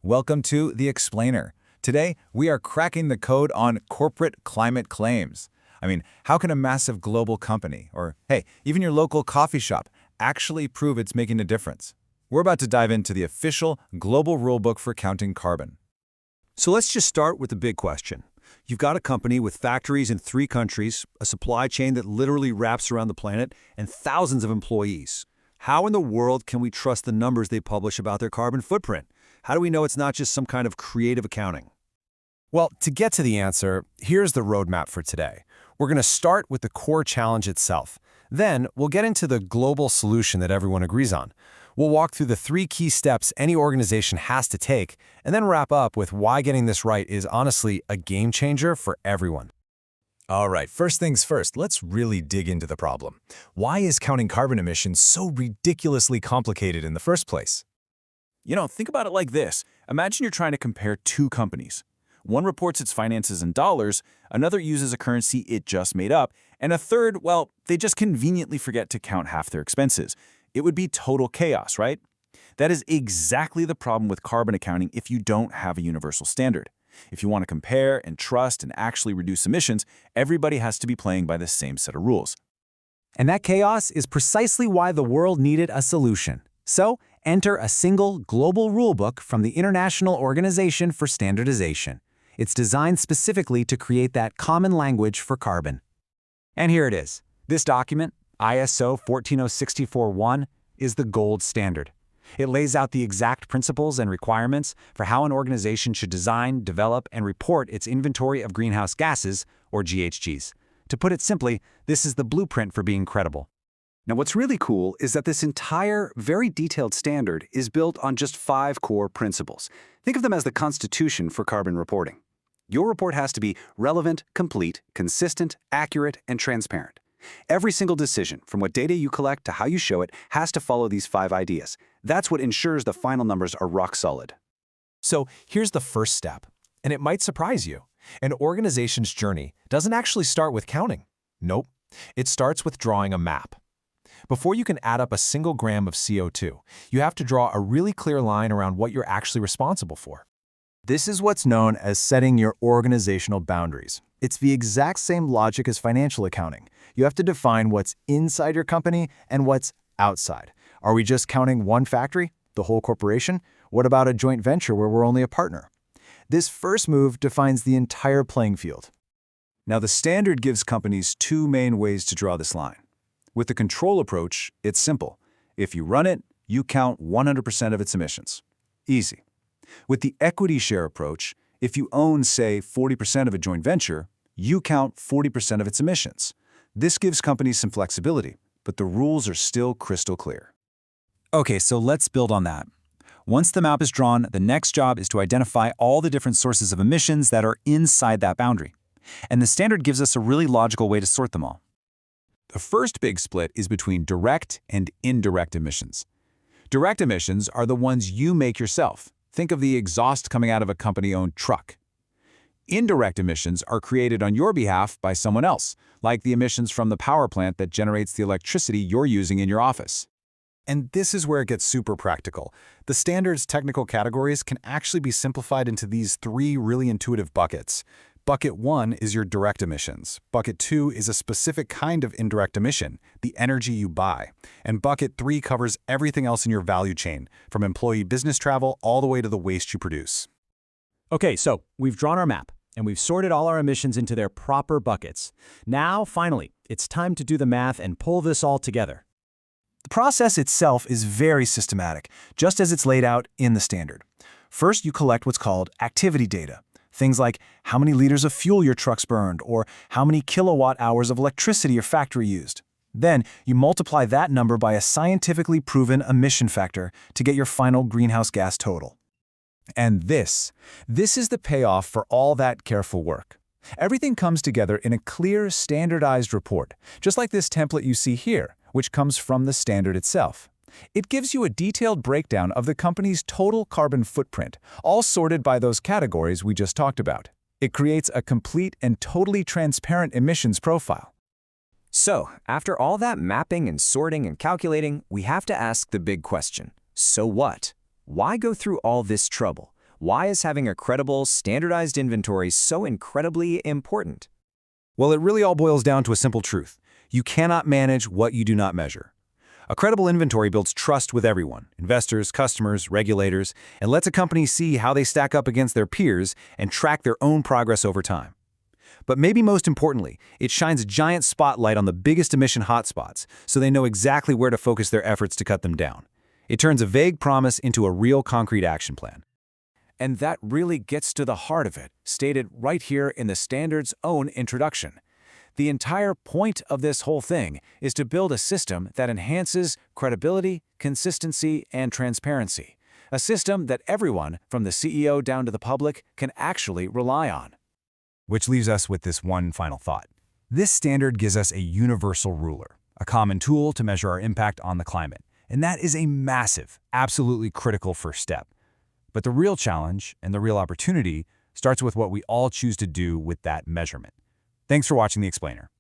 Welcome to The Explainer. Today, we are cracking the code on corporate climate claims. How can a massive global company, or hey, even your local coffee shop, actually prove it's making a difference? We're about to dive into the official global rulebook for counting carbon. So let's just start with the big question. You've got a company with factories in 3 countries, a supply chain that literally wraps around the planet, and thousands of employees. How in the world can we trust the numbers they publish about their carbon footprint? How do we know it's not just some kind of creative accounting? Well, to get to the answer, here's the roadmap for today. We're going to start with the core challenge itself. Then, we'll get into the global solution that everyone agrees on. We'll walk through the 3 key steps any organization has to take, and then wrap up with why getting this right is honestly a game changer for everyone. All right, first things first, let's really dig into the problem. Why is counting carbon emissions so ridiculously complicated in the first place? Think about it like this. Imagine you're trying to compare 2 companies. One reports its finances in dollars, another uses a currency it just made up, and a third, well, they just conveniently forget to count half their expenses. It would be total chaos, right? That is exactly the problem with carbon accounting if you don't have a universal standard. If you want to compare and trust and actually reduce emissions, everybody has to be playing by the same set of rules. And that chaos is precisely why the world needed a solution. So, enter a single global rulebook from the International Organization for Standardization. It's designed specifically to create that common language for carbon. And here it is. This document, ISO14064-1, is the gold standard. It lays out the exact principles and requirements for how an organization should design, develop, and report its inventory of greenhouse gases, or GHGs. To put it simply, this is the blueprint for being credible. Now, what's really cool is that this entire, very detailed standard is built on just 5 core principles. Think of them as the constitution for carbon reporting. Your report has to be relevant, complete, consistent, accurate, and transparent. Every single decision, from what data you collect to how you show it, has to follow these 5 ideas. That's what ensures the final numbers are rock solid. So here's the first step, and it might surprise you. An organization's journey doesn't actually start with counting. Nope, it starts with drawing a map. Before you can add up a single gram of CO2, you have to draw a really clear line around what you're actually responsible for. This is what's known as setting your organizational boundaries. It's the exact same logic as financial accounting. You have to define what's inside your company and what's outside. Are we just counting one factory, the whole corporation? What about a joint venture where we're only a partner? This first move defines the entire playing field. Now, the standard gives companies 2 main ways to draw this line. With the control approach, it's simple. If you run it, you count 100% of its emissions. Easy. With the equity share approach, if you own, say, 40% of a joint venture, you count 40% of its emissions. This gives companies some flexibility, but the rules are still crystal clear. Okay, so let's build on that. Once the map is drawn, the next job is to identify all the different sources of emissions that are inside that boundary. And the standard gives us a really logical way to sort them all. The first big split is between direct and indirect emissions. Direct emissions are the ones you make yourself. Think of the exhaust coming out of a company-owned truck. Indirect emissions are created on your behalf by someone else, like the emissions from the power plant that generates the electricity you're using in your office. And this is where it gets super practical. The standard's technical categories can actually be simplified into these 3 really intuitive buckets. Bucket 1 is your direct emissions. Bucket 2 is a specific kind of indirect emission, the energy you buy. And bucket 3 covers everything else in your value chain, from employee business travel all the way to the waste you produce. Okay, so we've drawn our map, and we've sorted all our emissions into their proper buckets. Now, finally, it's time to do the math and pull this all together. The process itself is very systematic, just as it's laid out in the standard. First, you collect what's called activity data. Things like how many liters of fuel your trucks burned, or how many kilowatt hours of electricity your factory used. Then, you multiply that number by a scientifically proven emission factor to get your final greenhouse gas total. And this is the payoff for all that careful work. Everything comes together in a clear, standardized report, just like this template you see here, which comes from the standard itself. It gives you a detailed breakdown of the company's total carbon footprint, all sorted by those categories we just talked about. It creates a complete and totally transparent emissions profile. So, after all that mapping and sorting and calculating, we have to ask the big question. So what? Why go through all this trouble? Why is having a credible, standardized inventory so incredibly important? Well, it really all boils down to a simple truth. You cannot manage what you do not measure. A credible inventory builds trust with everyone, investors, customers, regulators, and lets a company see how they stack up against their peers and track their own progress over time. But maybe most importantly, it shines a giant spotlight on the biggest emission hotspots so they know exactly where to focus their efforts to cut them down. It turns a vague promise into a real concrete action plan. And that really gets to the heart of it, stated right here in the standard's own introduction. The entire point of this whole thing is to build a system that enhances credibility, consistency, and transparency. A system that everyone, from the CEO down to the public, can actually rely on. Which leaves us with this one final thought. This standard gives us a universal ruler, a common tool to measure our impact on the climate. And that is a massive, absolutely critical first step. But the real challenge and the real opportunity starts with what we all choose to do with that measurement. Thanks for watching The Explainer.